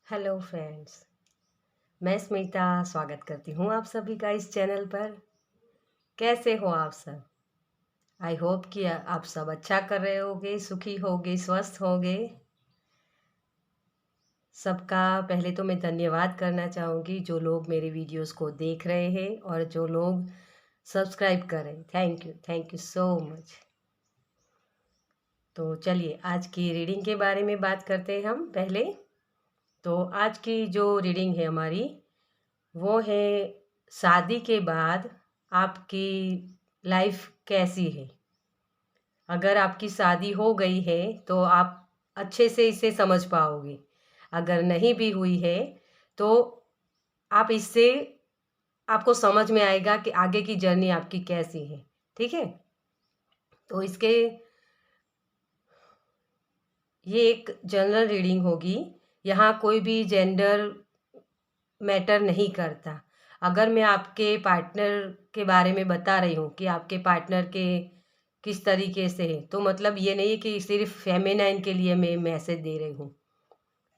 Hello friends. मैं स्मिता स्वागत करती हूँ आप सभी का इस चैनल पर। कैसे हो आप सब? आई होप कि आप सब अच्छा कर रहे होगे, सुखी होगे, स्वस्थ होगे। सबका पहले तो मैं धन्यवाद करना चाहूँगी जो लोग मेरे वीडियोस को देख रहे हैं और जो लोग सब्सक्राइब कर रहे हैं। Thank you so much. तो चलिए आज की रीडिंग के बारे में बात करते हैं हम पहले। तो आज की जो रीडिंग है हमारी वो है शादी के बाद आपकी लाइफ कैसी है। अगर आपकी शादी हो गई है तो आप अच्छे से इसे समझ पाओगे। अगर नहीं भी हुई है तो आप इससे आपको समझ में आएगा कि आगे की जर्नी आपकी कैसी है। ठीक है, तो इसके ये एक जनरल रीडिंग होगी। यहाँ कोई भी जेंडर मैटर नहीं करता। अगर मैं आपके पार्टनर के बारे में बता रही हूँ कि आपके पार्टनर के किस तरीके से है, तो मतलब ये नहीं है कि सिर्फ फेमिनाइन के लिए मैं मैसेज दे रही हूँ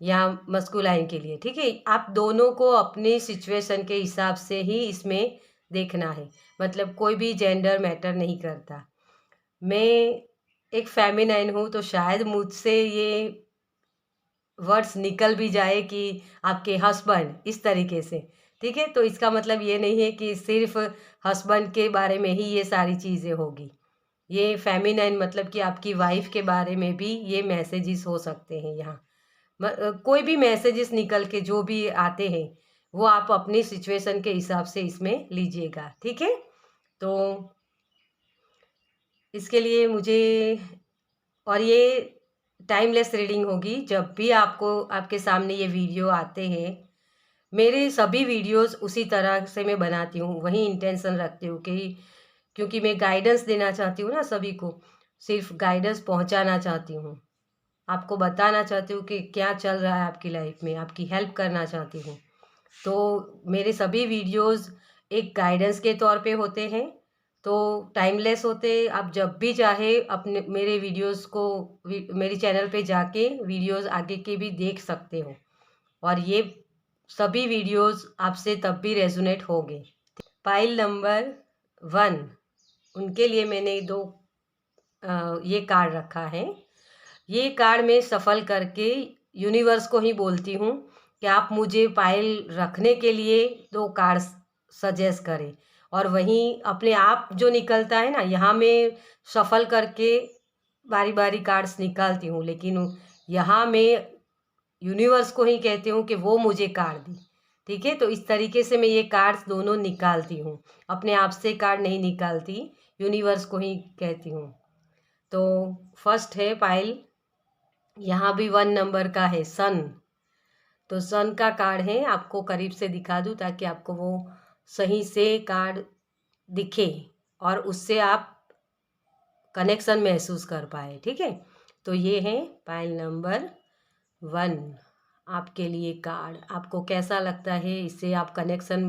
या मस्कुलाइन के लिए। ठीक है, आप दोनों को अपनी सिचुएशन के हिसाब से ही इसमें देखना है। मतलब कोई भी जेंडर मैटर नहीं करता। मैं एक फेमिनाइन हूँ तो शायद मुझसे ये वर्ड्स निकल भी जाए कि आपके हस्बैंड इस तरीके से। ठीक है, तो इसका मतलब ये नहीं है कि सिर्फ हस्बैंड के बारे में ही ये सारी चीज़ें होगी। ये फेमिनाइन मतलब कि आपकी वाइफ के बारे में भी ये मैसेजेस हो सकते हैं यहाँ। कोई भी मैसेजेस निकल के जो भी आते हैं वो आप अपनी सिचुएशन के हिसाब से इसमें लीजिएगा। ठीक है, तो इसके लिए मुझे और ये टाइमलेस रीडिंग होगी। जब भी आपको आपके सामने ये वीडियो आते हैं, मेरे सभी वीडियोस उसी तरह से मैं बनाती हूँ, वही इंटेंशन रखती हूँ कि क्योंकि मैं गाइडेंस देना चाहती हूँ ना सभी को, सिर्फ गाइडेंस पहुँचाना चाहती हूँ, आपको बताना चाहती हूँ कि क्या चल रहा है आपकी लाइफ में, आपकी हेल्प करना चाहती हूँ। तो मेरे सभी वीडियोस एक गाइडेंस के तौर पे होते हैं, तो टाइमलेस होते। आप जब भी चाहे अपने मेरे वीडियोस को मेरे चैनल पे जाके वीडियोस आगे के भी देख सकते हो और ये सभी वीडियोस आपसे तब भी रेजोनेट होंगे। पाइल नंबर 1, उनके लिए मैंने दो ये कार्ड रखा है। ये कार्ड मैं सफल करके यूनिवर्स को ही बोलती हूँ कि आप मुझे पायल रखने के लिए दो कार्ड सजेस्ट करें। और वहीं अपने आप जो निकलता है ना, यहाँ मैं सफल करके बारी बारी कार्ड्स निकालती हूँ, लेकिन यहाँ मैं यूनिवर्स को ही कहती हूँ कि वो मुझे कार्ड दी। ठीक है, तो इस तरीके से मैं ये कार्ड्स दोनों निकालती हूँ, अपने आप से कार्ड नहीं निकालती, यूनिवर्स को ही कहती हूँ। तो फर्स्ट है पायल, यहाँ भी 1 नंबर का है, सन। तो सन का कार्ड है, आपको करीब से दिखा दूँ ताकि आपको वो सही से कार्ड दिखे और उससे आप कनेक्शन महसूस कर पाए। ठीक है, तो ये है पाइल नंबर 1 आपके लिए कार्ड। आपको कैसा लगता है, इससे आप कनेक्शन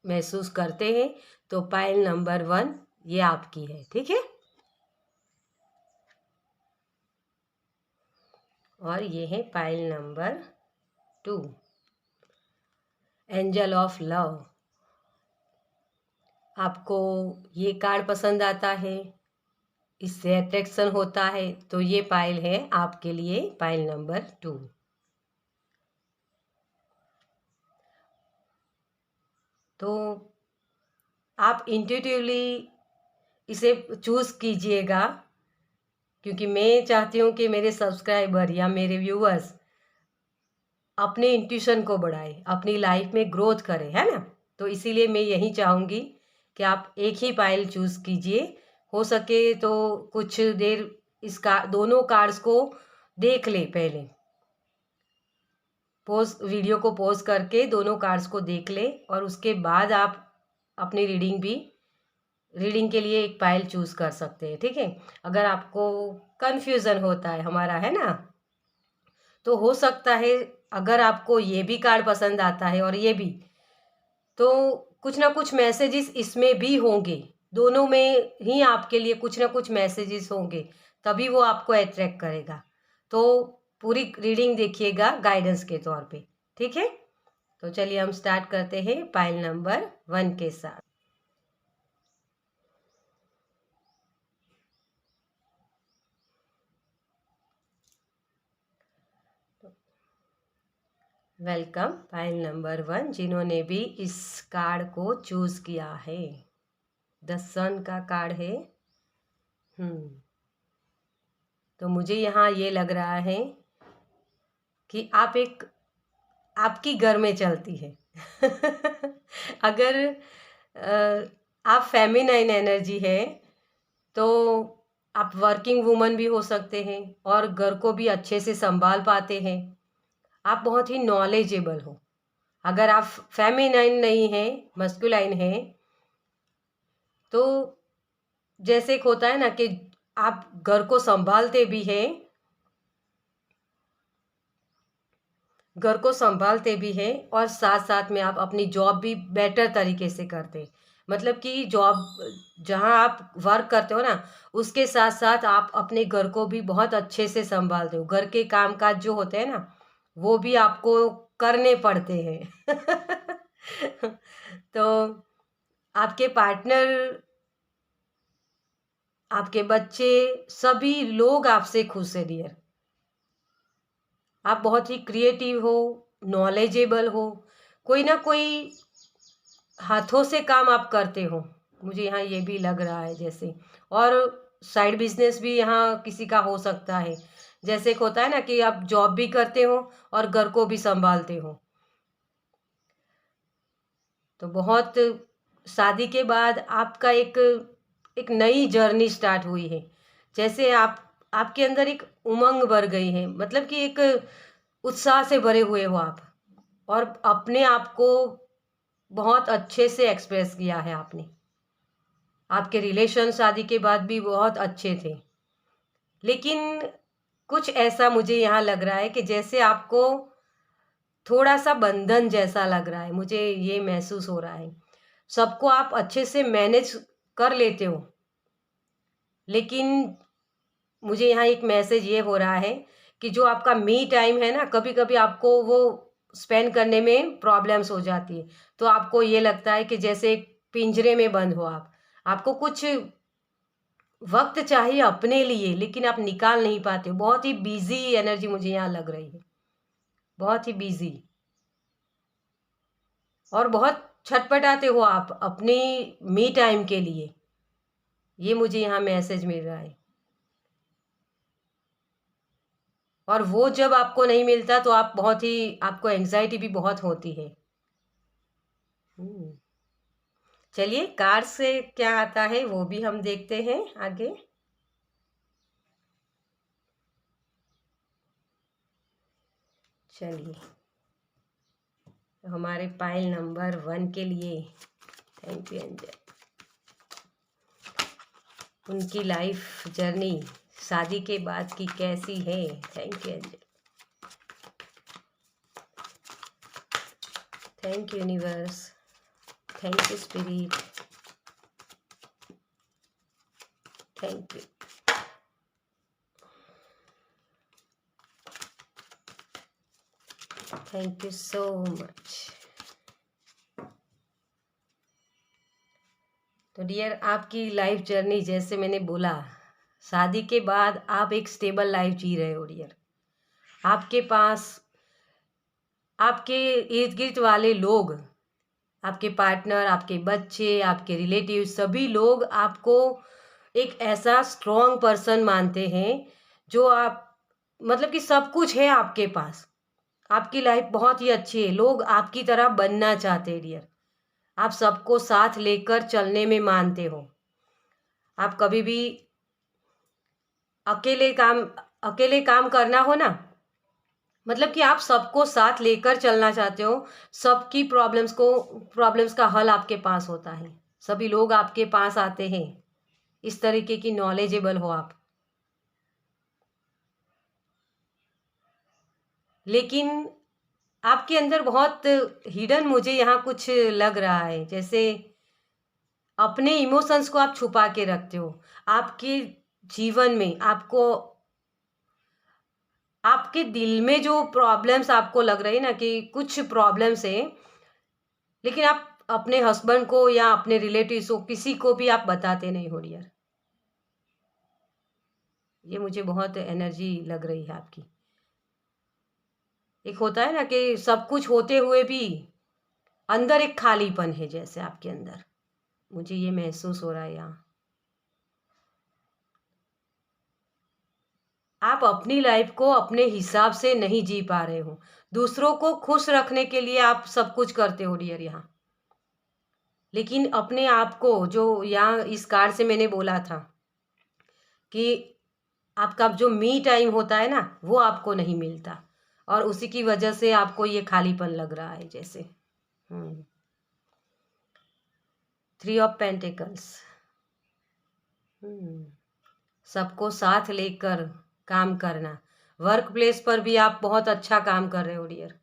महसूस करते हैं, तो पाइल नंबर 1 ये आपकी है। ठीक है, और ये है pile number 2, angel of love. आपको ये कार्ड पसंद आता है, इससे अट्रैक्शन होता है, तो ये पाइल है आपके लिए, पाइल नंबर 2। तो आप इंट्यूटिवली इसे चूज कीजिएगा, क्योंकि मैं चाहती हूँ कि मेरे सब्सक्राइबर या मेरे व्यूअर्स अपने इंट्यूशन को बढ़ाए, अपनी लाइफ में ग्रोथ करें, है ना। तो इसीलिए मैं यही चाहूँगी कि आप एक ही पाइल चूज कीजिए। हो सके तो कुछ देर इसका दोनों कार्ड्स को देख ले, पहले पोज वीडियो को पोज करके दोनों कार्ड्स को देख ले और उसके बाद आप अपनी रीडिंग के लिए एक पाइल चूज कर सकते हैं। ठीक है, अगर आपको कंफ्यूजन होता है हमारा, है ना, तो हो सकता है अगर आपको ये भी कार्ड पसंद आता है और ये भी, तो कुछ ना कुछ मैसेजेस इसमें भी होंगे, दोनों में ही आपके लिए कुछ ना कुछ मैसेजेस होंगे, तभी वो आपको अट्रैक्ट करेगा। तो पूरी रीडिंग देखिएगा गाइडेंस के तौर पे। ठीक है, तो चलिए हम स्टार्ट करते हैं पाइल नंबर 1 के साथ। वेलकम पाइल नंबर 1, जिन्होंने भी इस कार्ड को चूज किया है। द सन का कार्ड है। तो मुझे यहाँ ये लग रहा है कि आपकी घर में चलती है। अगर आप फेमिनाइन एनर्जी है तो आप वर्किंग वुमन भी हो सकते हैं और घर को भी अच्छे से संभाल पाते हैं। आप बहुत ही नॉलेजेबल हो। अगर आप फेमिनाइन नहीं है, मस्कुलाइन है, तो जैसे एक होता है ना कि आप घर को संभालते भी हैं, और साथ साथ में आप अपनी जॉब भी बेटर तरीके से करते। मतलब कि जॉब जहाँ आप वर्क करते हो ना, उसके साथ साथ आप अपने घर को भी बहुत अच्छे से संभालते हो। घर के काम काज जो होते हैं ना, वो भी आपको करने पड़ते हैं। तो आपके पार्टनर, आपके बच्चे, सभी लोग आपसे खुश है डियर। आप बहुत ही क्रिएटिव हो, नॉलेजेबल हो, कोई ना कोई हाथों से काम आप करते हो, मुझे यहाँ ये भी लग रहा है जैसे। और साइड बिजनेस भी यहाँ किसी का हो सकता है। जैसे एक होता है ना कि आप जॉब भी करते हो और घर को भी संभालते हो। तो बहुत शादी के बाद आपका एक नई जर्नी स्टार्ट हुई है। जैसे आपके अंदर एक उमंग भर गई है, मतलब कि एक उत्साह से भरे हुए हो आप, और अपने आप को बहुत अच्छे से एक्सप्रेस किया है आपने। आपके रिलेशन शादी के बाद भी बहुत अच्छे थे, लेकिन कुछ ऐसा मुझे यहाँ लग रहा है कि जैसे आपको थोड़ा सा बंधन जैसा लग रहा है। मुझे ये महसूस हो रहा है। सबको आप अच्छे से मैनेज कर लेते हो, लेकिन मुझे यहाँ एक मैसेज ये हो रहा है कि जो आपका मी टाइम है ना, कभी कभी आपको वो स्पेंड करने में प्रॉब्लम्स हो जाती है। तो आपको ये लगता है कि जैसे एक पिंजरे में बंद हो आप। आपको कुछ वक्त चाहिए अपने लिए, लेकिन आप निकाल नहीं पाते हो। बहुत ही बिजी एनर्जी मुझे यहाँ लग रही है, बहुत ही बिजी, और बहुत छटपटाते हो आप अपनी मी टाइम के लिए। ये मुझे यहाँ मैसेज मिल रहा है। और वो जब आपको नहीं मिलता तो आपको एंजाइटी भी बहुत होती है। चलिए कार्ड से क्या आता है वो भी हम देखते हैं आगे। चलिए, तो हमारे पाइल नंबर 1 के लिए थैंक यू एंजल। उनकी लाइफ जर्नी शादी के बाद की कैसी है? Thank you angel, thank you universe, thank you spirit, thank you. Thank you so much. तो डियर, आपकी लाइफ जर्नी, जैसे मैंने बोला, शादी के बाद आप एक स्टेबल लाइफ जी रहे हो डियर। आपके पास आपके इर्द गिर्द वाले लोग, आपके पार्टनर, आपके बच्चे, आपके रिलेटिव, सभी लोग आपको एक ऐसा स्ट्रॉन्ग पर्सन मानते हैं जो आप, मतलब कि सब कुछ है आपके पास। आपकी लाइफ बहुत ही अच्छी है। लोग आपकी तरह बनना चाहते हैं डियर। आप सबको साथ लेकर चलने में मानते हो। आप कभी भी अकेले काम करना हो ना, मतलब कि आप सबको साथ लेकर चलना चाहते हो। सबकी प्रॉब्लम्स का हल आपके पास होता है। सभी लोग आपके पास आते हैं। इस तरीके की नॉलेजेबल हो आप। लेकिन आपके अंदर बहुत हिडन मुझे यहाँ कुछ लग रहा है, जैसे अपने इमोशंस को आप छुपा के रखते हो। आपके जीवन में आपको आपके दिल में जो प्रॉब्लम्स आपको लग रही है ना कि कुछ प्रॉब्लम्स है, लेकिन आप अपने हस्बैंड को या अपने रिलेटिव्स को किसी को भी आप बताते नहीं हो डियर। ये मुझे बहुत एनर्जी लग रही है आपकी। एक होता है ना कि सब कुछ होते हुए भी अंदर एक खालीपन है जैसे आपके अंदर, मुझे ये महसूस हो रहा है यहाँ। आप अपनी लाइफ को अपने हिसाब से नहीं जी पा रहे हो, दूसरों को खुश रखने के लिए आप सब कुछ करते हो डियर यहाँ, लेकिन अपने आप को जो यहाँ इस कार्ड से मैंने बोला था कि आपका जो मी टाइम होता है ना वो आपको नहीं मिलता, और उसी की वजह से आपको ये खालीपन लग रहा है जैसे। 3 ऑफ पेंटिकल्स। सबको साथ लेकर काम करना, वर्क प्लेस पर भी आप बहुत अच्छा काम कर रहे हो डियर।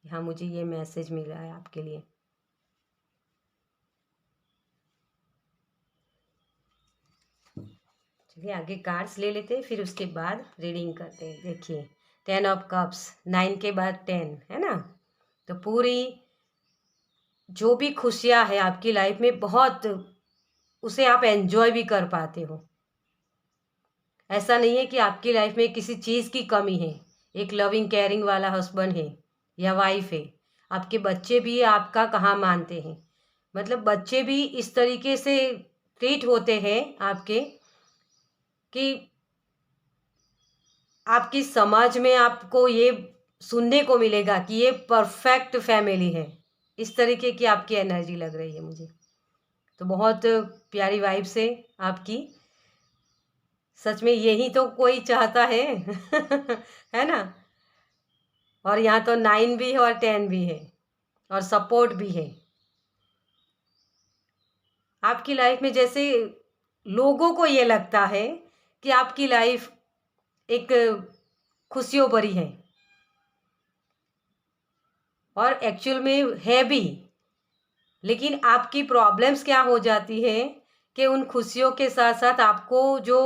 यहाँ मुझे ये मैसेज मिल रहा है आपके लिए। चलिए आगे कार्ड्स ले लेते हैं, फिर उसके बाद रीडिंग करते हैं। देखिए 10 ऑफ कप्स, 9 के बाद 10 है ना, तो पूरी जो भी खुशियाँ है आपकी लाइफ में बहुत उसे आप एंजॉय भी कर पाते हो। ऐसा नहीं है कि आपकी लाइफ में किसी चीज़ की कमी है। एक लविंग केयरिंग वाला हस्बैंड है या वाइफ है, आपके बच्चे भी आपका कहाँ मानते हैं, मतलब बच्चे भी इस तरीके से ट्रीट होते हैं आपके कि आपकी समाज में आपको ये सुनने को मिलेगा कि ये परफेक्ट फैमिली है। इस तरीके की आपकी एनर्जी लग रही है मुझे, तो बहुत प्यारी वाइब से आपकी। सच में यही तो कोई चाहता है है ना। और यहाँ तो 9 भी है और 10 भी है और सपोर्ट भी है आपकी लाइफ में। जैसे लोगों को ये लगता है कि आपकी लाइफ एक खुशियों भरी है, और एक्चुअल में है भी, लेकिन आपकी प्रॉब्लम्स क्या हो जाती है कि उन खुशियों के साथ साथ आपको जो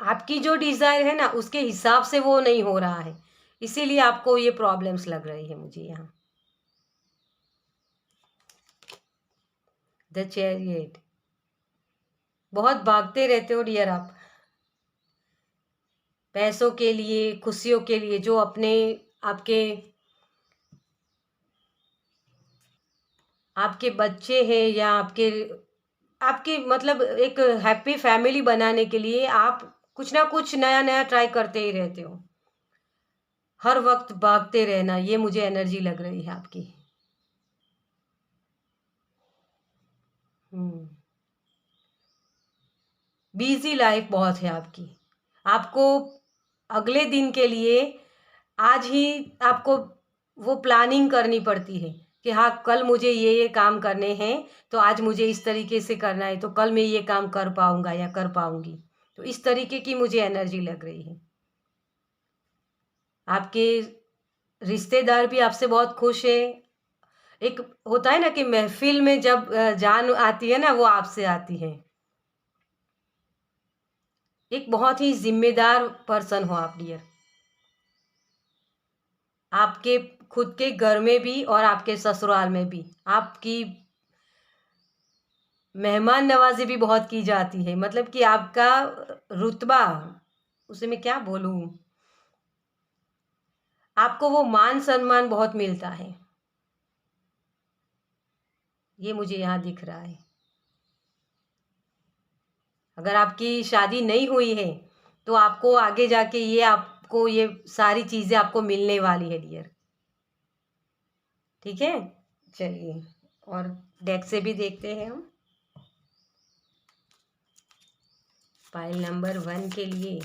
आपकी जो डिज़ायर है ना उसके हिसाब से वो नहीं हो रहा है, इसीलिए आपको ये प्रॉब्लम्स लग रही है मुझे यहाँ। द चैरियट, बहुत भागते रहते हो डियर आप, पैसों के लिए, खुशियों के लिए, जो अपने आपके आपके बच्चे हैं या आपके आपकी मतलब एक हैप्पी फैमिली बनाने के लिए आप कुछ ना कुछ नया नया ट्राई करते ही रहते हो। हर वक्त भागते रहना, ये मुझे एनर्जी लग रही है आपकी। बिजी लाइफ बहुत है आपकी, आपको अगले दिन के लिए आज ही आपको वो प्लानिंग करनी पड़ती है कि हाँ कल मुझे ये काम करने हैं, तो आज मुझे इस तरीके से करना है, तो कल मैं ये काम कर पाऊंगा या कर पाऊंगी। तो इस तरीके की मुझे एनर्जी लग रही है। आपके रिश्तेदार भी आपसे बहुत खुश है। एक होता है ना कि महफिल में जब जान आती है ना वो आपसे आती है। एक बहुत ही जिम्मेदार पर्सन हो आप डियर, आपके खुद के घर में भी और आपके ससुराल में भी आपकी मेहमान नवाजी भी बहुत की जाती है, मतलब कि आपका रुतबा, उसे मैं क्या बोलूं, आपको वो मान सम्मान बहुत मिलता है, ये मुझे यहाँ दिख रहा है। अगर आपकी शादी नहीं हुई है तो आपको आगे जाके ये आपको ये सारी चीज़ें आपको मिलने वाली है डियर। ठीक है, चलिए और डेक से भी देखते हैं हम। फाइल नंबर 1 के लिए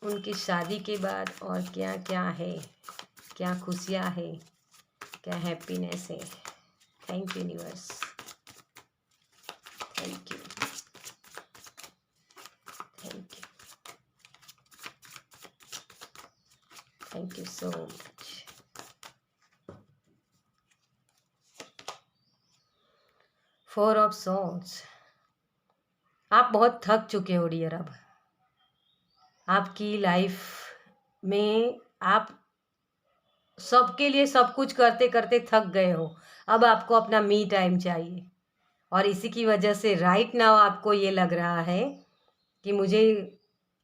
उनकी शादी के बाद और क्या क्या है, क्या खुशियाँ है, क्या हैप्पीनेस है। Thank you universe, thank you, thank you, thank you so much. 4 of swords, आप बहुत थक चुके हो डियर अब, आपकी लाइफ में आप सबके लिए सब कुछ करते करते थक गए हो, अब आपको अपना मी टाइम चाहिए। और इसी की वजह से राइट नाउ आपको ये लग रहा है कि मुझे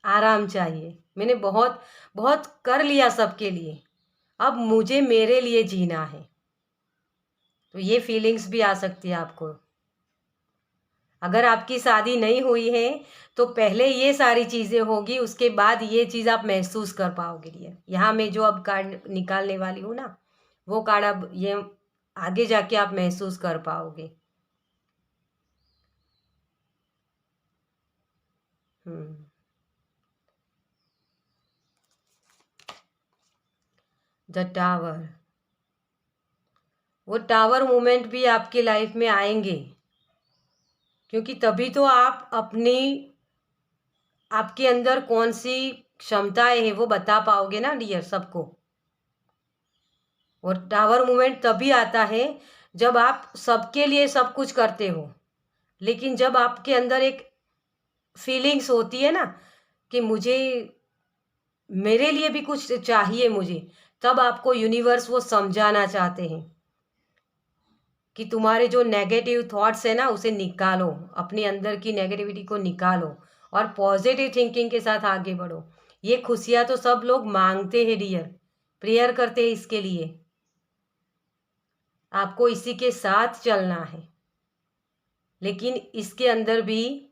आराम चाहिए, मैंने बहुत बहुत कर लिया सबके लिए, अब मुझे मेरे लिए जीना है। तो ये फीलिंग्स भी आ सकती है आपको। अगर आपकी शादी नहीं हुई है तो पहले ये सारी चीज़ें होगी, उसके बाद ये चीज़ आप महसूस कर पाओगे। यहाँ मैं जो अब कार्ड निकालने वाली हूँ ना, वो कार्ड अब ये आगे जाके आप महसूस कर पाओगे। द टावर, वो टावर मोमेंट भी आपकी लाइफ में आएंगे, क्योंकि तभी तो आप अपनी आपके अंदर कौन सी क्षमताएं है वो बता पाओगे ना डियर सबको। और टावर मूवमेंट तभी आता है जब आप सबके लिए सब कुछ करते हो, लेकिन जब आपके अंदर एक फीलिंग्स होती है ना कि मुझे मेरे लिए भी कुछ चाहिए मुझे, तब आपको यूनिवर्स वो समझाना चाहते हैं कि तुम्हारे जो नेगेटिव थॉट्स है ना उसे निकालो, अपने अंदर की नेगेटिविटी को निकालो और पॉजिटिव थिंकिंग के साथ आगे बढ़ो। ये खुशियाँ तो सब लोग मांगते हैं डियर, प्रेयर करते हैं इसके लिए, आपको इसी के साथ चलना है। लेकिन इसके अंदर भी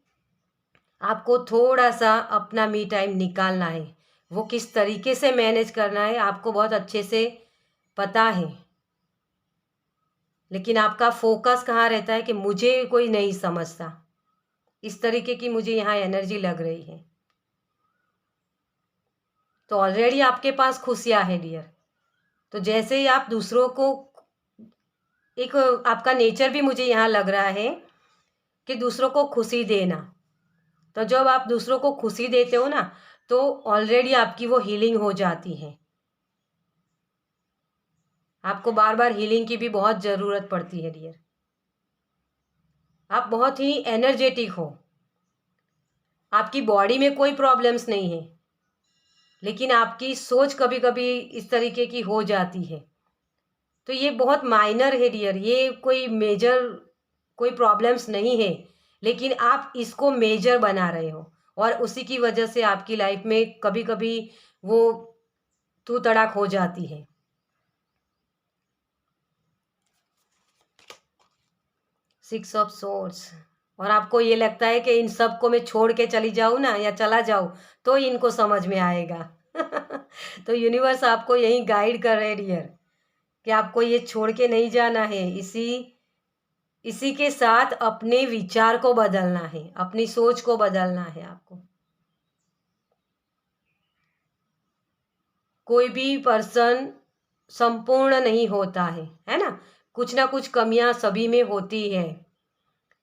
आपको थोड़ा सा अपना मी टाइम निकालना है। वो किस तरीके से मैनेज करना है आपको बहुत अच्छे से पता है, लेकिन आपका फोकस कहाँ रहता है कि मुझे कोई नहीं समझता, इस तरीके की मुझे यहाँ एनर्जी लग रही है। तो ऑलरेडी आपके पास खुशियाँ है डियर। तो जैसे ही आप दूसरों को एक आपका नेचर भी मुझे यहाँ लग रहा है कि दूसरों को खुशी देना। तो जब आप दूसरों को खुशी देते हो ना तो ऑलरेडी आपकी वो हीलिंग हो जाती है। आपको बार बार हीलिंग की भी बहुत ज़रूरत पड़ती है डियर। आप बहुत ही एनर्जेटिक हो, आपकी बॉडी में कोई प्रॉब्लम्स नहीं है, लेकिन आपकी सोच कभी कभी इस तरीके की हो जाती है। तो ये बहुत माइनर है डियर, ये कोई मेजर कोई प्रॉब्लम्स नहीं है, लेकिन आप इसको मेजर बना रहे हो और उसी की वजह से आपकी लाइफ में कभी कभी वो तू तड़ाक हो जाती है। सिक्स ऑफ सोर्ड्स, और आपको ये लगता है कि इन सब को मैं छोड़ के चली जाऊँ ना या चला जाऊँ तो इनको समझ में आएगा। तो यूनिवर्स आपको यही गाइड कर रहे हैं डियर कि आपको ये छोड़ के नहीं जाना है, इसी के साथ अपने विचार को बदलना है, अपनी सोच को बदलना है आपको। कोई भी पर्सन संपूर्ण नहीं होता है ना, कुछ ना कुछ कमियां सभी में होती है।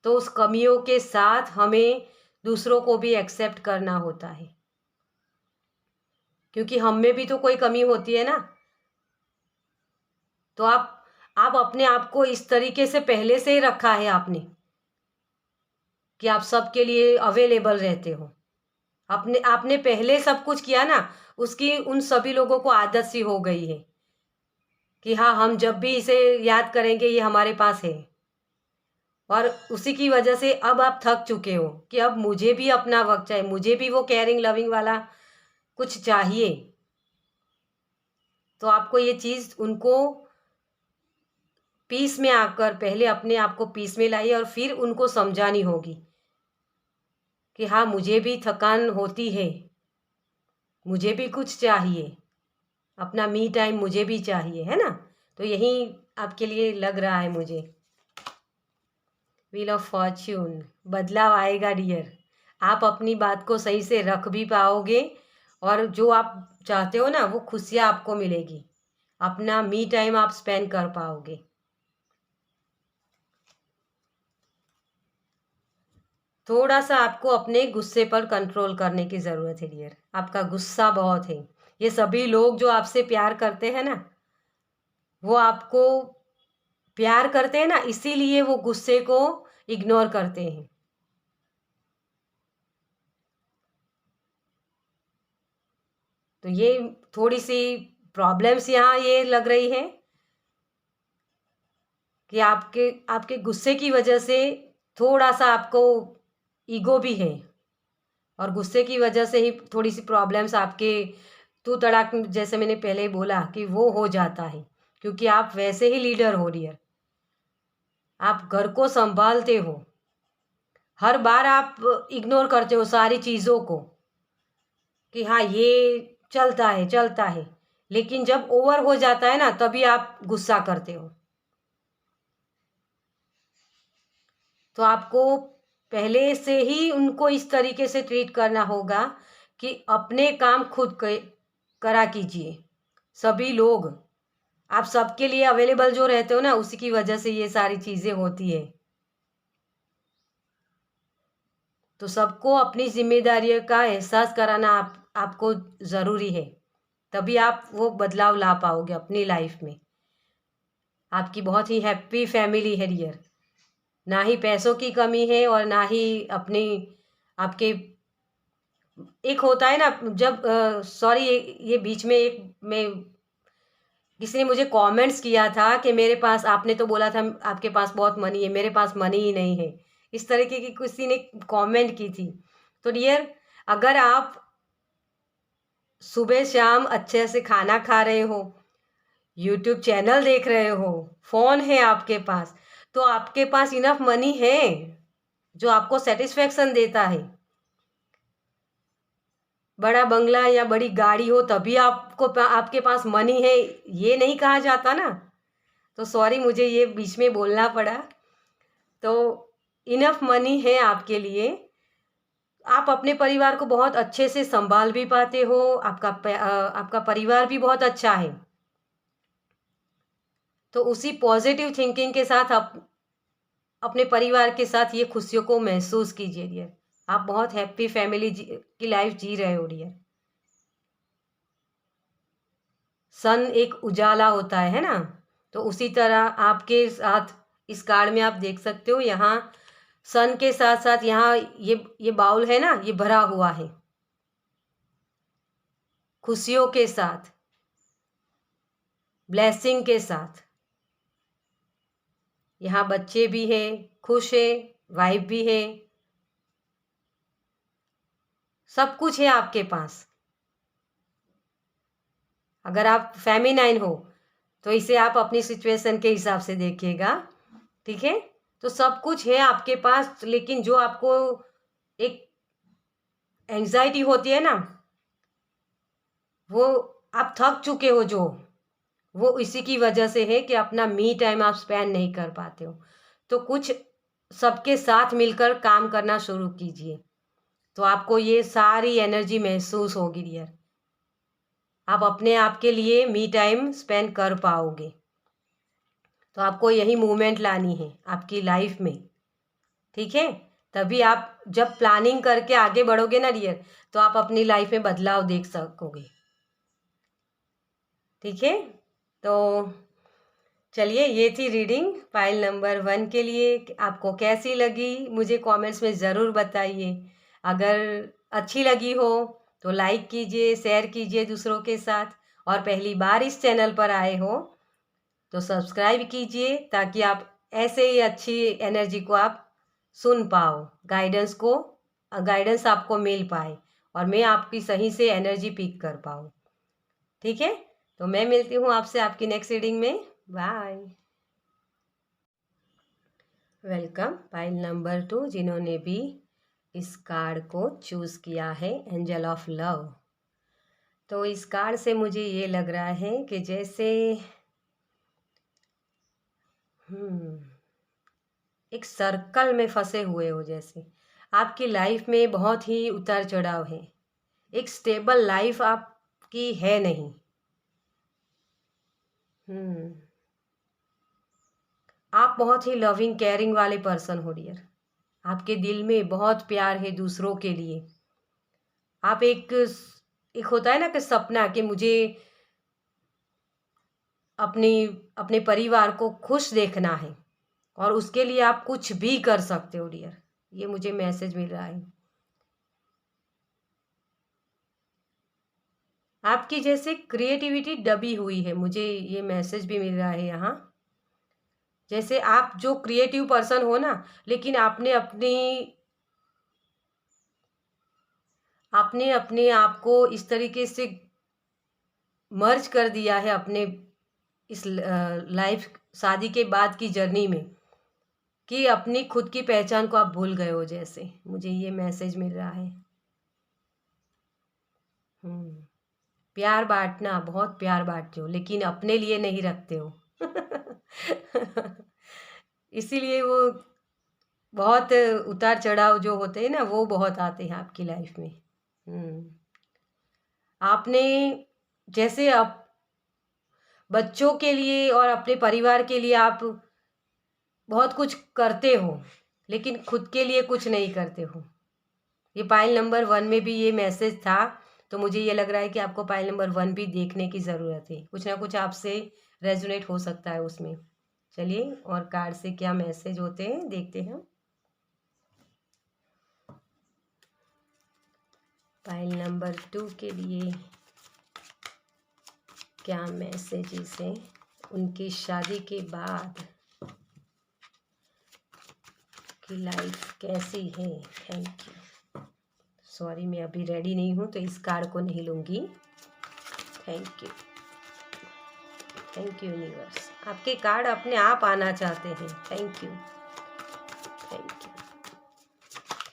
तो उस कमियों के साथ हमें दूसरों को भी एक्सेप्ट करना होता है, क्योंकि हम में भी तो कोई कमी होती है ना। तो आप अपने आप को इस तरीके से पहले से ही रखा है आपने कि आप सबके लिए अवेलेबल रहते हो। आपने पहले सब कुछ किया ना, उसकी उन सभी लोगों को आदत सी हो गई है कि हाँ हम जब भी इसे याद करेंगे ये हमारे पास है। और उसी की वजह से अब आप थक चुके हो कि अब मुझे भी अपना वक्त चाहिए, मुझे भी वो केयरिंग लविंग वाला कुछ चाहिए। तो आपको ये चीज़ उनको पीस में आकर पहले अपने आप को पीस में लाइए और फिर उनको समझानी होगी कि हाँ मुझे भी थकान होती है, मुझे भी कुछ चाहिए, अपना मी टाइम मुझे भी चाहिए, है ना। तो यही आपके लिए लग रहा है मुझे। व्हील ऑफ फॉर्च्यून, बदलाव आएगा डियर, आप अपनी बात को सही से रख भी पाओगे और जो आप चाहते हो ना वो खुशियाँ आपको मिलेगी, अपना मी टाइम आप स्पेंड कर पाओगे। थोड़ा सा आपको अपने गुस्से पर कंट्रोल करने की ज़रूरत है डियर, आपका गुस्सा बहुत है। ये सभी लोग जो आपसे प्यार करते हैं ना, वो आपको प्यार करते हैं ना, इसीलिए वो गुस्से को इग्नोर करते हैं। तो ये थोड़ी सी प्रॉब्लम्स यहाँ ये लग रही है कि आपके आपके गुस्से की वजह से थोड़ा सा आपको ईगो भी है, और गुस्से की वजह से ही थोड़ी सी प्रॉब्लम्स आपके तू तड़ाक, जैसे मैंने पहले बोला कि वो हो जाता है, क्योंकि आप वैसे ही लीडर हो डियर। आप घर को संभालते हो, हर बार आप इग्नोर करते हो सारी चीज़ों को कि हाँ ये चलता है, लेकिन जब ओवर हो जाता है ना तभी आप गुस्सा करते हो। तो आपको पहले से ही उनको इस तरीके से ट्रीट करना होगा कि अपने काम खुद करा कीजिए। सभी लोग, आप सबके लिए अवेलेबल जो रहते हो ना, उसी की वजह से ये सारी चीज़ें होती है। तो सबको अपनी जिम्मेदारियों का एहसास कराना आपको ज़रूरी है, तभी आप वो बदलाव ला पाओगे अपनी लाइफ में। आपकी बहुत ही हैप्पी फैमिली है डियर, ना ही पैसों की कमी है और ना ही अपनी आपके एक होता है ना जब सॉरी ये बीच में एक मैं किसी ने मुझे कमेंट्स किया था कि मेरे पास, आपने तो बोला था आपके पास बहुत मनी है, मेरे पास मनी ही नहीं है, इस तरीके की किसी ने कमेंट की थी। तो डियर, अगर आप सुबह शाम अच्छे से खाना खा रहे हो, यूट्यूब चैनल देख रहे हो, फ़ोन है आपके पास, तो आपके पास इनफ मनी है जो आपको सेटिस्फेक्शन देता है। बड़ा बंगला या बड़ी गाड़ी हो तभी आपको आपके पास मनी है, ये नहीं कहा जाता ना। तो सॉरी, मुझे ये बीच में बोलना पड़ा। तो इनफ मनी है आपके लिए, आप अपने परिवार को बहुत अच्छे से संभाल भी पाते हो, आपका परिवार भी बहुत अच्छा है। तो उसी पॉजिटिव थिंकिंग के साथ आप अपने परिवार के साथ ये खुशियों को महसूस कीजिए डियर। आप बहुत हैप्पी फैमिली की लाइफ जी रहे हो डियर। सन एक उजाला होता है ना, तो उसी तरह आपके साथ इस कार्ड में आप देख सकते हो, यहाँ सन के साथ साथ यहाँ ये बाउल है ना, ये भरा हुआ है खुशियों के साथ, ब्लेसिंग के साथ। यहाँ बच्चे भी है, खुश है, वाइफ भी है, सब कुछ है आपके पास। अगर आप फेमिनाइन हो तो इसे आप अपनी सिचुएशन के हिसाब से देखिएगा, ठीक है। तो सब कुछ है आपके पास, लेकिन जो आपको एक एंजाइटी होती है ना, वो आप थक चुके हो, जो वो इसी की वजह से है कि अपना मी टाइम आप स्पेंड नहीं कर पाते हो। तो कुछ सबके साथ मिलकर काम करना शुरू कीजिए, तो आपको ये सारी एनर्जी महसूस होगी डियर। आप अपने आप के लिए मी टाइम स्पेंड कर पाओगे। तो आपको यही मूवमेंट लानी है आपकी लाइफ में, ठीक है। तभी आप जब प्लानिंग करके आगे बढ़ोगे ना डियर, तो आप अपनी लाइफ में बदलाव देख सकोगे, ठीक है। तो चलिए, ये थी रीडिंग फाइल नंबर 1 के लिए। आपको कैसी लगी मुझे कमेंट्स में ज़रूर बताइए। अगर अच्छी लगी हो तो लाइक कीजिए, शेयर कीजिए दूसरों के साथ, और पहली बार इस चैनल पर आए हो तो सब्सक्राइब कीजिए, ताकि आप ऐसे ही अच्छी एनर्जी को आप सुन पाओ, गाइडेंस आपको मिल पाए, और मैं आपकी सही से एनर्जी पिक कर पाऊँ, ठीक है। तो मैं मिलती हूँ आपसे आपकी नेक्स्ट रीडिंग में। बाय। वेलकम पाइल नंबर 2, जिन्होंने भी इस कार्ड को चूज़ किया है, एंजल ऑफ लव। तो इस कार्ड से मुझे ये लग रहा है कि जैसे एक सर्कल में फंसे हुए हो, जैसे आपकी लाइफ में बहुत ही उतार चढ़ाव है, एक स्टेबल लाइफ आपकी है नहीं। आप बहुत ही लविंग केयरिंग वाले पर्सन हो डियर, आपके दिल में बहुत प्यार है दूसरों के लिए। आप एक होता है ना कि सपना, कि मुझे अपनी अपने परिवार को खुश देखना है, और उसके लिए आप कुछ भी कर सकते हो डियर, ये मुझे मैसेज मिल रहा है। आपकी जैसे क्रिएटिविटी दबी हुई है, मुझे ये मैसेज भी मिल रहा है यहाँ। जैसे आप जो क्रिएटिव पर्सन हो ना, लेकिन आपने अपने आप को इस तरीके से मर्ज कर दिया है अपने इस लाइफ शादी के बाद की जर्नी में, कि अपनी खुद की पहचान को आप भूल गए हो, जैसे मुझे ये मैसेज मिल रहा है। प्यार बांटना, बहुत प्यार बांटते हो, लेकिन अपने लिए नहीं रखते हो। इसीलिए वो बहुत उतार चढ़ाव जो होते हैं ना, वो बहुत आते हैं आपकी लाइफ में। आपने जैसे आप बच्चों के लिए और अपने परिवार के लिए आप बहुत कुछ करते हो, लेकिन खुद के लिए कुछ नहीं करते हो। ये पाइल नंबर 1 में भी ये मैसेज था, तो मुझे ये लग रहा है कि आपको पाइल नंबर 1 भी देखने की ज़रूरत है। कुछ ना कुछ आपसे रेजोनेट हो सकता है उसमें। चलिए, और कार्ड से क्या मैसेज होते हैं देखते हैं। पाइल नंबर 2 के लिए क्या मैसेजेस हैं उनकी शादी के बाद की लाइफ कैसी है। Thank you. सॉरी, मैं अभी रेडी नहीं हूँ तो इस कार्ड को नहीं लूँगी। Thank you, thank you universe. आपके कार्ड अपने आप आना चाहते हैं। Thank you, thank you,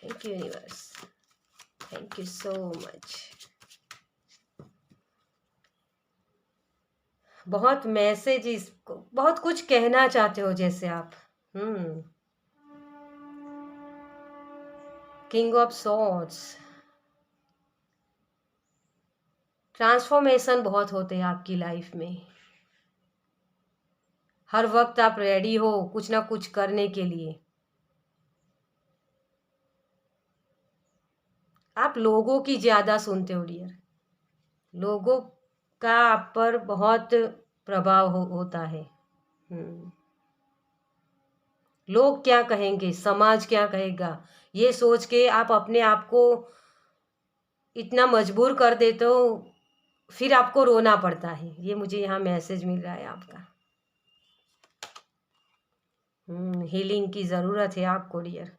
thank you universe, thank you so much. बहुत मैसेजेस, बहुत कुछ कहना चाहते हो जैसे आप। किंग ऑफ सॉर्ड्स, ट्रांसफॉर्मेशन बहुत होते हैं आपकी लाइफ में। हर वक्त आप रेडी हो कुछ ना कुछ करने के लिए। आप लोगों की ज़्यादा सुनते हो डियर। लोगों का आप पर बहुत प्रभाव होता है। लोग क्या कहेंगे, समाज क्या कहेगा, ये सोच के आप अपने आप को इतना मजबूर कर देते हो, फिर आपको रोना पड़ता है। ये मुझे यहाँ मैसेज मिल रहा है आपका। हीलिंग की ज़रूरत है आपको dear.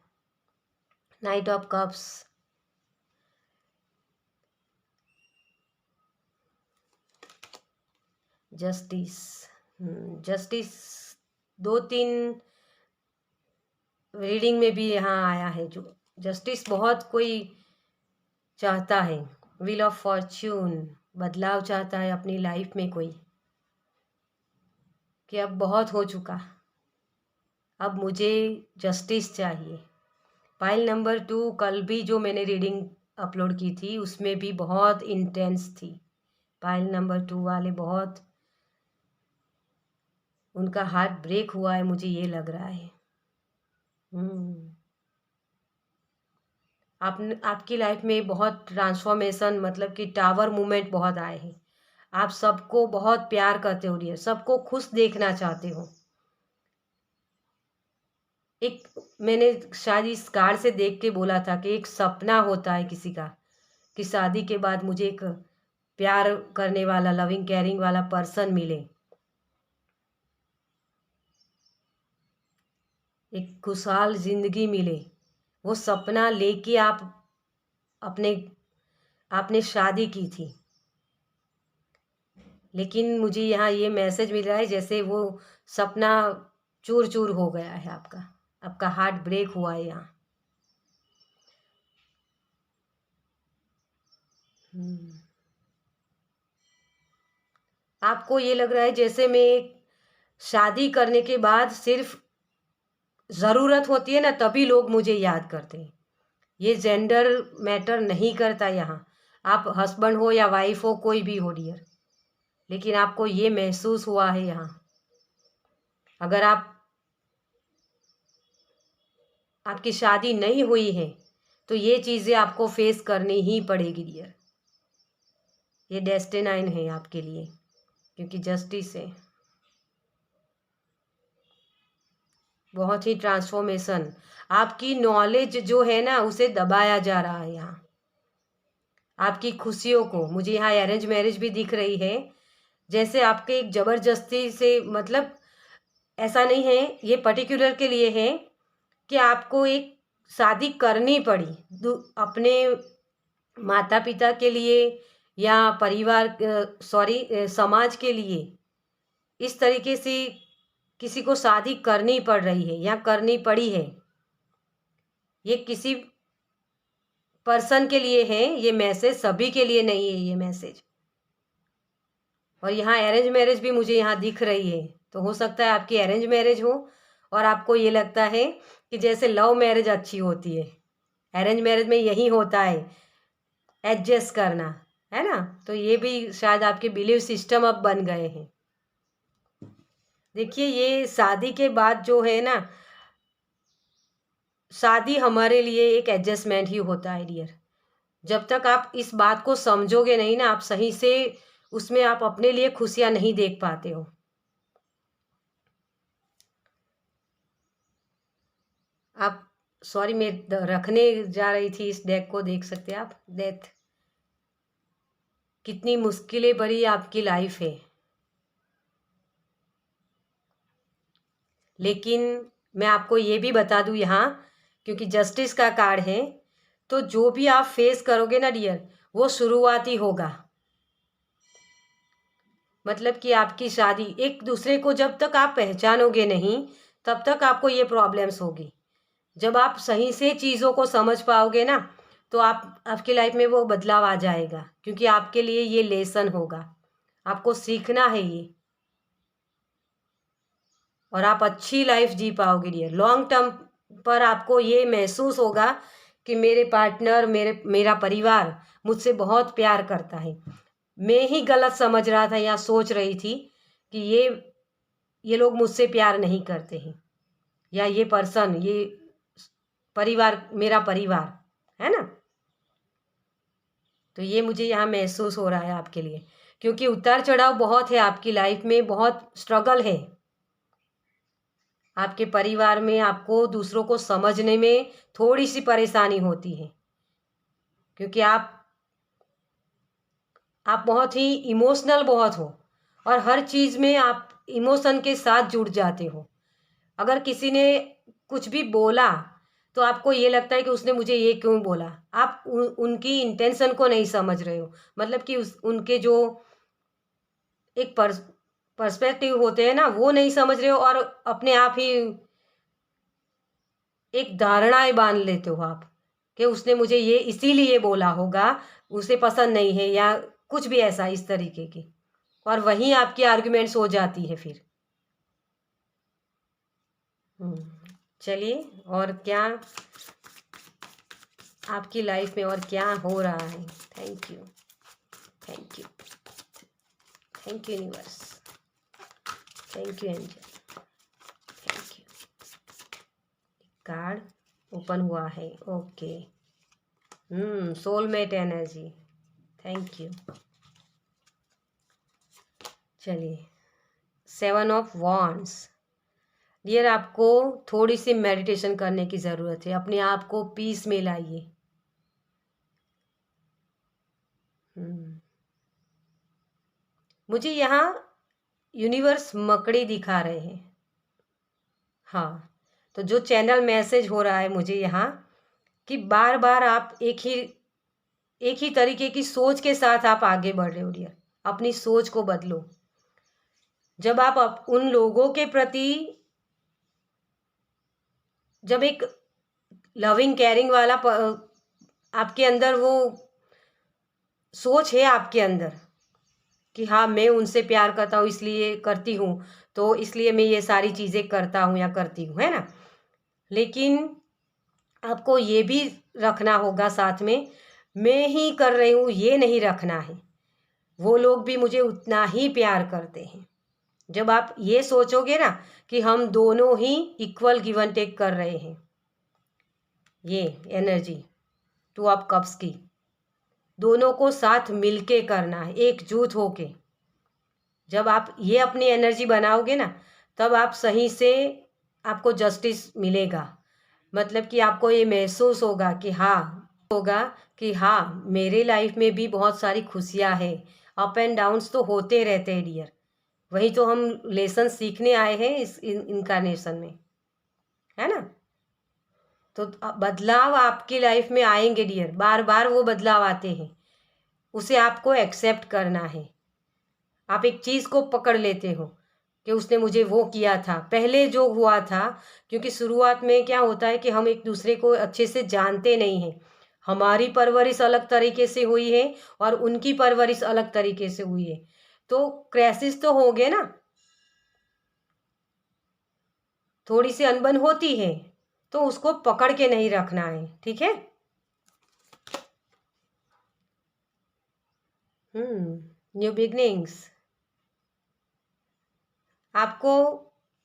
Knight of cups, justice. Justice 2-3 reading में भी यहाँ आया है। जो जस्टिस बहुत कोई चाहता है। व्हील ऑफ फॉर्च्यून, बदलाव चाहता है अपनी लाइफ में कोई, कि अब बहुत हो चुका, अब मुझे जस्टिस चाहिए। पाइल नंबर 2 कल भी जो मैंने रीडिंग अपलोड की थी उसमें भी बहुत इंटेंस थी। पाइल नंबर 2 वाले बहुत, उनका हार्ट ब्रेक हुआ है, मुझे ये लग रहा है। आपकी लाइफ में बहुत ट्रांसफॉर्मेशन, मतलब कि टावर मूवमेंट बहुत आए हैं। आप सबको बहुत प्यार करते हो डियर, सबको खुश देखना चाहते हो। एक मैंने शायद इस कार्ड से देख के बोला था कि एक सपना होता है किसी का, कि शादी के बाद मुझे एक प्यार करने वाला, लविंग केयरिंग वाला पर्सन मिले, एक खुशहाल जिंदगी मिले। वो सपना लेके आप आपने शादी की थी, लेकिन मुझे यहाँ ये मैसेज मिल रहा है जैसे वो सपना चूर चूर हो गया है आपका, आपका हार्ट ब्रेक हुआ है यहाँ। आपको ये लग रहा है जैसे मैं शादी करने के बाद सिर्फ ज़रूरत होती है ना तभी लोग मुझे याद करते हैं। ये जेंडर मैटर नहीं करता यहाँ, आप हस्बैंड हो या वाइफ हो, कोई भी हो डियर, लेकिन आपको ये महसूस हुआ है यहाँ। अगर आपकी शादी नहीं हुई है तो ये चीज़ें आपको फेस करनी ही पड़ेगी डियर। ये डेस्टिनाइन है आपके लिए, क्योंकि जस्टिस है। बहुत ही ट्रांसफॉर्मेशन, आपकी नॉलेज जो है ना उसे दबाया जा रहा है यहाँ। आपकी खुशियों को, मुझे यहाँ अरेंज मैरिज भी दिख रही है, जैसे आपके एक ज़बरदस्ती से, मतलब ऐसा नहीं है, ये पर्टिकुलर के लिए है कि आपको एक शादी करनी पड़ी अपने माता पिता के लिए या परिवार समाज के लिए। इस तरीके से किसी को शादी करनी पड़ रही है या करनी पड़ी है, ये किसी पर्सन के लिए है ये मैसेज, सभी के लिए नहीं है ये मैसेज। और यहाँ अरेंज मैरिज भी मुझे यहाँ दिख रही है, तो हो सकता है आपकी अरेंज मैरिज हो और आपको ये लगता है कि जैसे लव मैरिज अच्छी होती है, अरेंज मैरिज में यही होता है एडजस्ट करना, है ना। तो ये भी शायद आपके बिलीव सिस्टम अब बन गए हैं। देखिए, ये शादी के बाद जो है ना, शादी हमारे लिए एक एडजस्टमेंट ही होता है डियर। जब तक आप इस बात को समझोगे नहीं ना, आप सही से उसमें आप अपने लिए खुशियां नहीं देख पाते हो। आप सॉरी, मैं रखने जा रही थी इस डेक को, देख सकते हैं आप, डेथ। कितनी मुश्किलें भरी आपकी लाइफ है, लेकिन मैं आपको ये भी बता दूं यहाँ, क्योंकि जस्टिस का कार्ड है, तो जो भी आप फेस करोगे ना डियर, वो शुरुआती होगा। मतलब कि आपकी शादी, एक दूसरे को जब तक आप पहचानोगे नहीं तब तक आपको ये प्रॉब्लम्स होगी। जब आप सही से चीज़ों को समझ पाओगे ना, तो आपकी लाइफ में वो बदलाव आ जाएगा, क्योंकि आपके लिए ये लेसन होगा, आपको सीखना है ये, और आप अच्छी लाइफ जी पाओगे डियर। लॉन्ग टर्म पर आपको ये महसूस होगा कि मेरे पार्टनर, मेरा परिवार मुझसे बहुत प्यार करता है। मैं ही गलत समझ रहा था या सोच रही थी कि ये लोग मुझसे प्यार नहीं करते हैं, या ये पर्सन, ये परिवार, मेरा परिवार, है ना। तो ये मुझे यहाँ महसूस हो रहा है आपके लिए, क्योंकि उतार चढ़ाव बहुत है आपकी लाइफ में, बहुत स्ट्रगल है आपके परिवार में। आपको दूसरों को समझने में थोड़ी सी परेशानी होती है, क्योंकि आप बहुत ही इमोशनल बहुत हो, और हर चीज़ में आप इमोशन के साथ जुड़ जाते हो। अगर किसी ने कुछ भी बोला तो आपको ये लगता है कि उसने मुझे ये क्यों बोला। आप उनकी इंटेंशन को नहीं समझ रहे हो, मतलब कि उनके जो एक पर्सपेक्टिव होते हैं ना, वो नहीं समझ रहे हो, और अपने आप ही एक धारणाएं बांध लेते हो आप कि उसने मुझे ये इसीलिए बोला होगा, उसे पसंद नहीं है, या कुछ भी ऐसा इस तरीके की, और वहीं आपकी आर्गुमेंट्स हो जाती है फिर। चलिए, और क्या आपकी लाइफ में और क्या हो रहा है। Thank you, thank you, thank you universe, thank you angel, thank you. Card open हुआ है, okay. Soulmate energy, thank you. चलिए, 7 ऑफ वॉन्ड्स। डियर, आपको थोड़ी सी मेडिटेशन करने की ज़रूरत है, अपने आप को पीस में लाइए। मुझे यहाँ यूनिवर्स मकड़ी दिखा रहे हैं। हाँ, तो जो चैनल मैसेज हो रहा है मुझे यहाँ, कि बार बार आप एक ही तरीके की सोच के साथ आप आगे बढ़ रहे हो डियर। अपनी सोच को बदलो। जब आप उन लोगों के प्रति, जब एक लविंग केयरिंग वाला आपके अंदर वो सोच है आपके अंदर कि हाँ, मैं उनसे प्यार करता हूँ, इसलिए करती हूँ, तो इसलिए मैं ये सारी चीज़ें करता हूँ या करती हूँ, है ना। लेकिन आपको ये भी रखना होगा साथ में, मैं ही कर रही हूँ ये नहीं रखना है, वो लोग भी मुझे उतना ही प्यार करते हैं। जब आप ये सोचोगे ना कि हम दोनों ही इक्वल गिव एंड टेक कर रहे हैं, ये एनर्जी 2 ऑफ कप्स की, दोनों को साथ मिलके करना है, एकजुट होके। जब आप ये अपनी एनर्जी बनाओगे ना, तब आप सही से, आपको जस्टिस मिलेगा। मतलब कि आपको ये महसूस होगा कि हाँ, होगा कि हाँ, मेरे लाइफ में भी बहुत सारी खुशियाँ हैं, अप एंड डाउन्स तो होते रहते हैं डियर। वही तो हम लेसन सीखने आए हैं इस इनकारनेशन में, है ना। तो बदलाव आपकी लाइफ में आएंगे डियर, बार बार वो बदलाव आते हैं, उसे आपको एक्सेप्ट करना है। आप एक चीज़ को पकड़ लेते हो कि उसने मुझे वो किया था, पहले जो हुआ था, क्योंकि शुरुआत में क्या होता है कि हम एक दूसरे को अच्छे से जानते नहीं हैं। हमारी परवरिश अलग तरीके से हुई है और उनकी परवरिश अलग तरीके से हुई है, तो क्रैशेस तो होंगे ना, थोड़ी सी अनबन होती है, तो उसको पकड़ के नहीं रखना है, ठीक है। न्यू बिगनिंग्स, आपको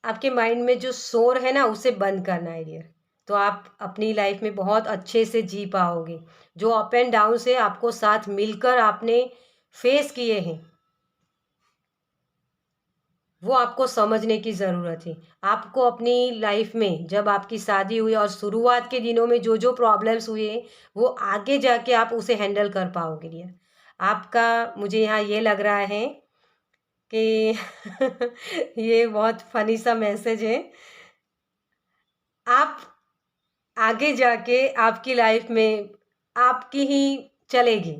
आपके माइंड में जो शोर है ना उसे बंद करना है डियर, तो आप अपनी लाइफ में बहुत अच्छे से जी पाओगे। जो अप एंड डाउन से आपको साथ मिलकर आपने फेस किए हैं, वो आपको समझने की ज़रूरत है। आपको अपनी लाइफ में जब आपकी शादी हुई और शुरुआत के दिनों में जो जो प्रॉब्लम्स हुए, वो आगे जाके आप उसे हैंडल कर पाओगे डियर। आपका मुझे यहाँ ये लग रहा है कि ये बहुत फनी सा मैसेज है। आप आगे जाके आपकी लाइफ में आपकी ही चलेगी।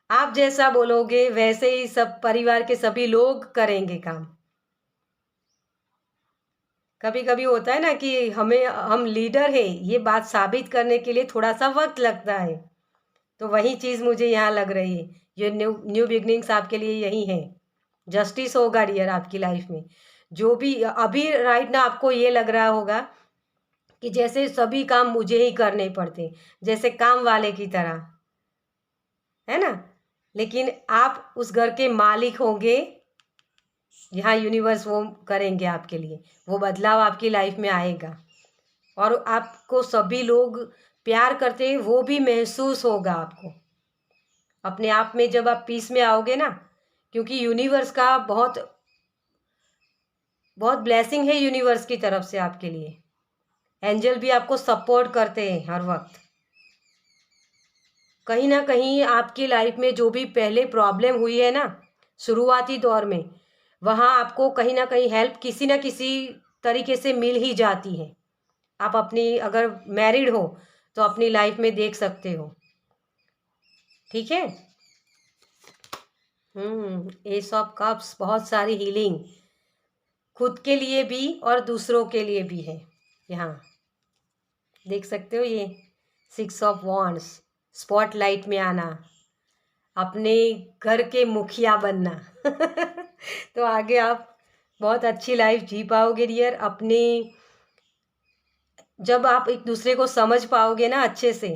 आप जैसा बोलोगे वैसे ही सब परिवार के सभी लोग करेंगे काम। कभी कभी होता है ना कि हम लीडर हैं, ये बात साबित करने के लिए थोड़ा सा वक्त लगता है। तो वही चीज़ मुझे यहाँ लग रही है, ये न्यू न्यू बिगनिंग्स आपके लिए यही है। जस्टिस होगा डियर आपकी लाइफ में। जो भी अभी राइट ना आपको ये लग रहा होगा कि जैसे सभी काम मुझे ही करने पड़ते, जैसे काम वाले की तरह, है ना। लेकिन आप उस घर के मालिक होंगे, यहाँ यूनिवर्स वो करेंगे आपके लिए, वो बदलाव आपकी लाइफ में आएगा और आपको सभी लोग प्यार करते हैं वो भी महसूस होगा आपको अपने आप में, जब आप पीस में आओगे ना। क्योंकि यूनिवर्स का बहुत बहुत ब्लेसिंग है यूनिवर्स की तरफ से आपके लिए। एंजल भी आपको सपोर्ट करते हैं हर वक्त। कहीं ना कहीं आपकी लाइफ में जो भी पहले प्रॉब्लम हुई है ना शुरुआती दौर में, वहाँ आपको कहीं ना कहीं हेल्प किसी ना किसी तरीके से मिल ही जाती है। आप अपनी अगर मैरिड हो तो अपनी लाइफ में देख सकते हो, ठीक है। एस ऑफ कप्स, बहुत सारी हीलिंग खुद के लिए भी और दूसरों के लिए भी है। यहाँ देख सकते हो ये 6 ऑफ वॉन्ड्स, स्पॉटलाइट में आना, अपने घर के मुखिया बनना तो आगे आप बहुत अच्छी लाइफ जी पाओगे डियर। अपने जब आप एक दूसरे को समझ पाओगे ना अच्छे से,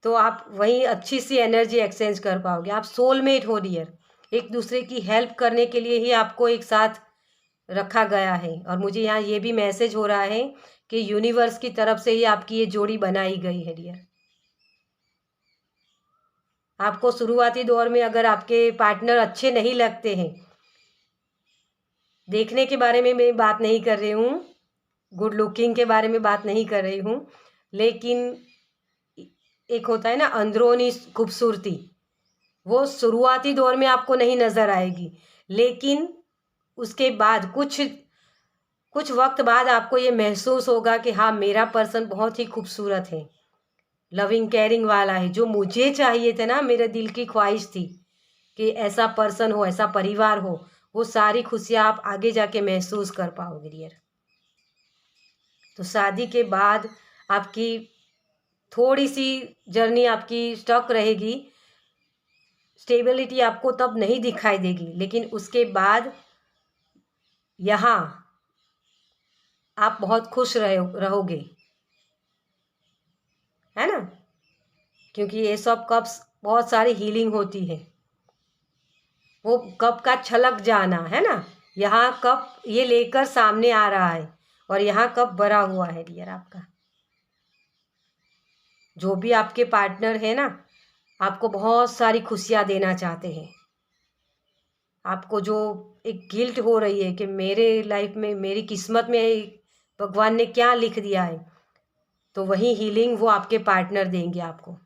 तो आप वही अच्छी सी एनर्जी एक्सचेंज कर पाओगे। आप सोलमेट हो डियर, एक दूसरे की हेल्प करने के लिए ही आपको एक साथ रखा गया है। और मुझे यहाँ ये भी मैसेज हो रहा है कि यूनिवर्स की तरफ से ही आपकी ये जोड़ी बनाई गई है डियर। आपको शुरुआती दौर में अगर आपके पार्टनर अच्छे नहीं लगते हैं, देखने के बारे में मैं बात नहीं कर रही हूँ, गुड लुकिंग के बारे में बात नहीं कर रही हूँ, लेकिन एक होता है ना अंदरूनी खूबसूरती, वो शुरुआती दौर में आपको नहीं नज़र आएगी, लेकिन उसके बाद कुछ कुछ वक्त बाद आपको ये महसूस होगा कि हाँ, मेरा पर्सन बहुत ही खूबसूरत है, लविंग केयरिंग वाला है, जो मुझे चाहिए थे ना, मेरे दिल की ख्वाहिश थी कि ऐसा पर्सन हो, ऐसा परिवार हो। वो सारी खुशियाँ आप आगे जाके महसूस कर पाओगे डियर। तो शादी के बाद आपकी थोड़ी सी जर्नी आपकी स्टक रहेगी, स्टेबिलिटी आपको तब नहीं दिखाई देगी, लेकिन उसके बाद यहाँ आप बहुत खुश रहोगे, है ना। क्योंकि ये सब कप्स बहुत सारी हीलिंग होती है, वो कप का छलक जाना, है ना। यहाँ कप ये लेकर सामने आ रहा है और यहाँ कप भरा हुआ है डियर आपका। जो भी आपके पार्टनर है ना, आपको बहुत सारी खुशियाँ देना चाहते हैं। आपको जो एक गिल्ट हो रही है कि मेरे लाइफ में, मेरी किस्मत में भगवान ने क्या लिख दिया है, तो वही हीलिंग वो आपके पार्टनर देंगे आपको।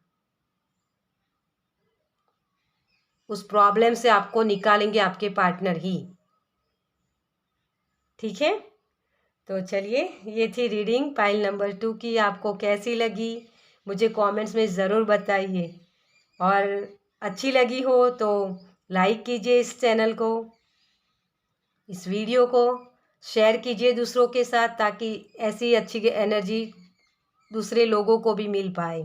उस प्रॉब्लम से आपको निकालेंगे आपके पार्टनर ही। ठीक है, तो चलिए, ये थी रीडिंग पाइल नंबर 2 की। आपको कैसी लगी मुझे कमेंट्स में ज़रूर बताइए, और अच्छी लगी हो तो लाइक कीजिए इस चैनल को, इस वीडियो को शेयर कीजिए दूसरों के साथ, ताकि ऐसी अच्छी एनर्जी दूसरे लोगों को भी मिल पाए।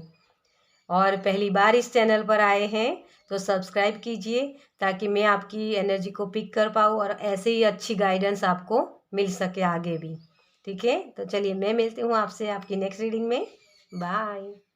और पहली बार इस चैनल पर आए हैं तो सब्सक्राइब कीजिए, ताकि मैं आपकी एनर्जी को पिक कर पाऊँ और ऐसे ही अच्छी गाइडेंस आपको मिल सके आगे भी। ठीक है, तो चलिए, मैं मिलती हूँ आपसे आपकी नेक्स्ट रीडिंग में। बाय।